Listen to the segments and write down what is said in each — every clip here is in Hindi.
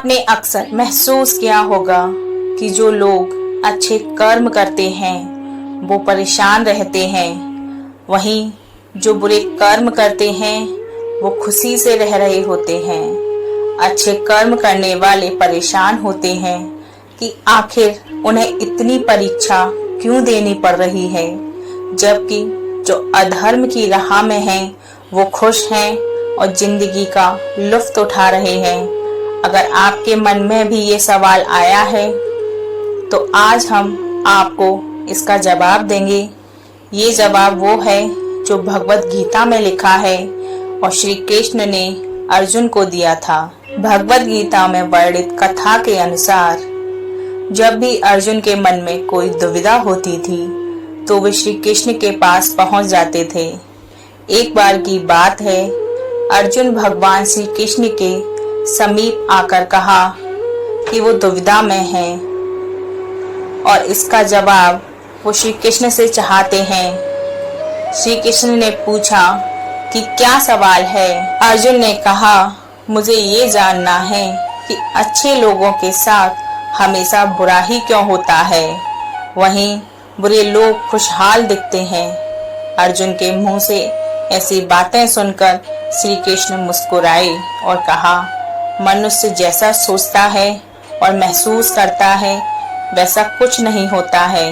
आपने अक्सर महसूस किया होगा कि जो लोग अच्छे कर्म करते हैं वो परेशान रहते हैं, वहीं जो बुरे कर्म करते हैं वो खुशी से रह रहे होते हैं। अच्छे कर्म करने वाले परेशान होते हैं कि आखिर उन्हें इतनी परीक्षा क्यों देनी पड़ रही है, जबकि जो अधर्म की राह में हैं वो खुश हैं और जिंदगी का लुत्फ उठा रहे हैं। अगर आपके मन में भी ये सवाल आया है तो आज हम आपको इसका जवाब देंगे। ये जवाब वो है जो भगवत गीता में लिखा है और श्री कृष्ण ने अर्जुन को दिया था। भगवत गीता में वर्णित कथा के अनुसार जब भी अर्जुन के मन में कोई दुविधा होती थी तो वे श्री कृष्ण के पास पहुंच जाते थे। एक बार की बात है, अर्जुन भगवान श्री कृष्ण के समीप आकर कहा कि वो दुविधा में है और इसका जवाब वो श्री कृष्ण से चाहते हैं। श्री कृष्ण ने पूछा कि क्या सवाल है। अर्जुन ने कहा, मुझे ये जानना है कि अच्छे लोगों के साथ हमेशा बुरा ही क्यों होता है, वहीं बुरे लोग खुशहाल दिखते हैं। अर्जुन के मुंह से ऐसी बातें सुनकर श्री कृष्ण मुस्कुराए और कहा, मनुष्य जैसा सोचता है और महसूस करता है वैसा कुछ नहीं होता है,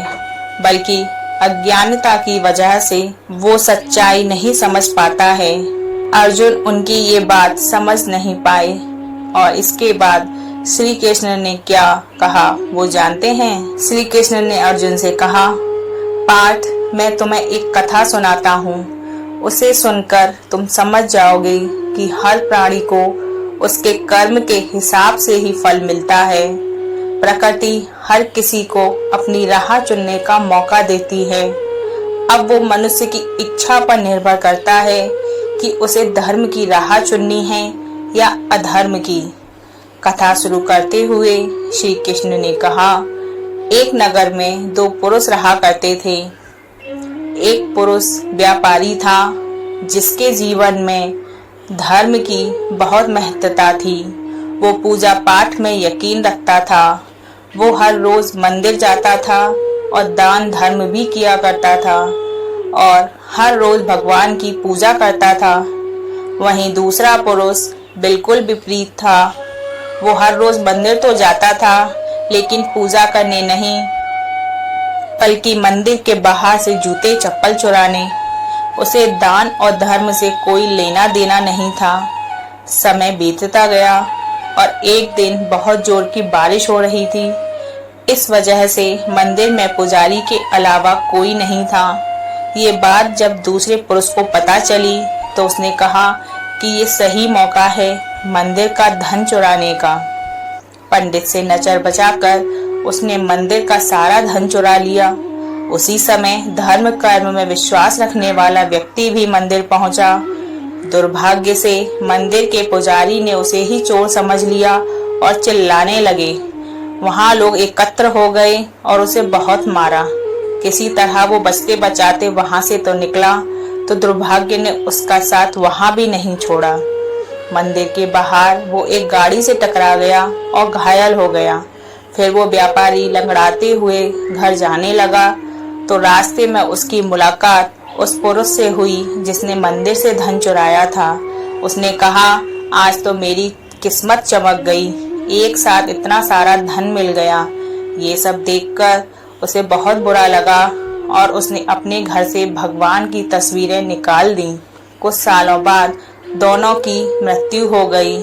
बल्कि अज्ञानता की वजह से वो सच्चाई नहीं समझ पाता है। अर्जुन उनकी ये बात समझ नहीं पाए और इसके बाद श्री कृष्ण ने क्या कहा वो जानते हैं। श्री कृष्ण ने अर्जुन से कहा, पार्थ, मैं तुम्हें एक कथा सुनाता हूँ, उसे सुनकर तुम समझ जाओगे कि हर प्राणी को उसके कर्म के हिसाब से ही फल मिलता है। प्रकृति हर किसी को अपनी राह चुनने का मौका देती है। अब वो मनुष्य की इच्छा पर निर्भर करता है कि उसे धर्म की राह चुननी है या अधर्म की। कथा शुरू करते हुए श्री कृष्ण ने कहा, एक नगर में दो पुरुष रहा करते थे। एक पुरुष व्यापारी था जिसके जीवन में धर्म की बहुत महत्वता थी। वो पूजा पाठ में यकीन रखता था। वो हर रोज मंदिर जाता था और दान धर्म भी किया करता था और हर रोज भगवान की पूजा करता था। वहीं दूसरा पुरुष बिल्कुल विपरीत था। वो हर रोज मंदिर तो जाता था लेकिन पूजा करने नहीं, बल्कि मंदिर के बाहर से जूते चप्पल चुराने। उसे दान और धर्म से कोई लेना देना नहीं था। समय बीतता गया और एक दिन बहुत जोर की बारिश हो रही थी। इस वजह से मंदिर में पुजारी के अलावा कोई नहीं था। ये बात जब दूसरे पुरुष को पता चली तो उसने कहा कि ये सही मौका है मंदिर का धन चुराने का। पंडित से नजर बचाकर उसने मंदिर का सारा धन चुरा लिया। उसी समय धर्म कर्म में विश्वास रखने वाला व्यक्ति भी मंदिर पहुंचा। दुर्भाग्य से मंदिर के पुजारी ने उसे ही चोर समझ लिया और चिल्लाने लगे। वहां लोग एकत्र हो गए और उसे बहुत मारा। किसी तरह वो बचते बचाते वहां से तो निकला तो दुर्भाग्य ने उसका साथ वहां भी नहीं छोड़ा। मंदिर के बाहर वो एक गाड़ी से टकरा गया और घायल हो गया। फिर वो व्यापारी लंगड़ाते हुए घर जाने लगा तो रास्ते में उसकी मुलाकात उस पुरुष से हुई जिसने मंदिर से धन चुराया था। उसने कहा, आज तो मेरी किस्मत चमक गई, एक साथ इतना सारा धन मिल गया। ये सब देखकर उसे बहुत बुरा लगा और उसने अपने घर से भगवान की तस्वीरें निकाल दी। कुछ सालों बाद दोनों की मृत्यु हो गई।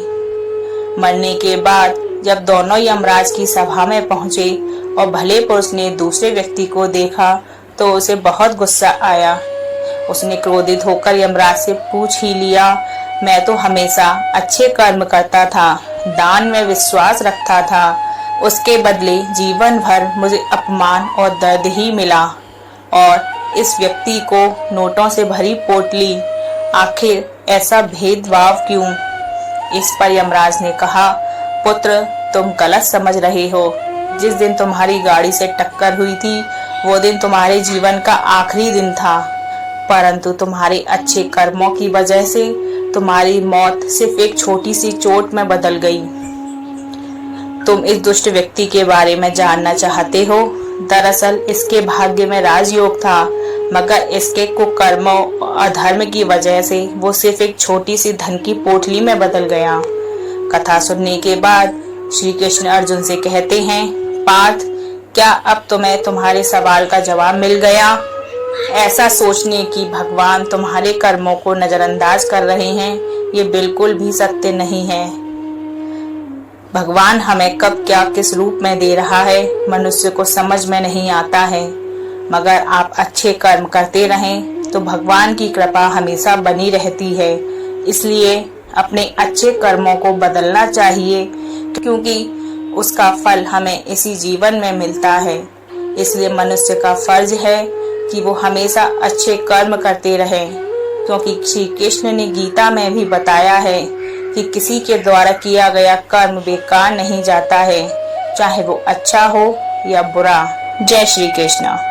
मरने के बाद जब दोनों यमराज की सभा में पहुंचे और भले पुरुष ने दूसरे व्यक्ति को देखा तो उसे बहुत गुस्सा आया। उसने क्रोधित होकर यमराज से पूछ ही लिया, मैं तो हमेशा अच्छे कर्म करता था, दान में विश्वास रखता था, उसके बदले जीवन भर मुझे अपमान और दर्द ही मिला और इस व्यक्ति को नोटों से भरी पोटली, आखिर ऐसा भेदभाव क्यों। इस पर यमराज ने कहा, पुत्र, तुम गलत समझ रहे हो। जिस दिन तुम्हारी गाड़ी से टक्कर हुई थी वो दिन तुम्हारे जीवन का आखिरी दिन था, परंतु तुम्हारे अच्छे कर्मों की वजह से तुम्हारी मौत सिर्फ एक छोटी सी चोट में बदल गई। तुम इस दुष्ट व्यक्ति के बारे में जानना चाहते हो? दरअसल इसके भाग्य में राजयोग था, मगर इसके कुकर्मों और अधर्म की वजह से वो सिर्फ एक छोटी सी धन की पोटली में बदल गया। कथा सुनने के बाद श्री कृष्ण अर्जुन से कहते हैं, पार्थ, क्या अब तुम्हें तुम्हारे सवाल का जवाब मिल गया? ऐसा सोचने कि भगवान तुम्हारे कर्मों को नजरअंदाज कर रहे हैं, ये बिल्कुल भी सत्य नहीं है। भगवान हमें कब क्या किस रूप में दे रहा है मनुष्य को समझ में नहीं आता है, मगर आप अच्छे कर्म करते रहें तो भगवान की कृपा हमेशा बनी रहती है। इसलिए अपने अच्छे कर्मों को बदलना चाहिए, क्योंकि उसका फल हमें इसी जीवन में मिलता है। इसलिए मनुष्य का फर्ज है कि वो हमेशा अच्छे कर्म करते रहे, क्योंकि श्री कृष्ण ने गीता में भी बताया है कि किसी के द्वारा किया गया कर्म बेकार नहीं जाता है, चाहे वो अच्छा हो या बुरा। जय श्री कृष्ण।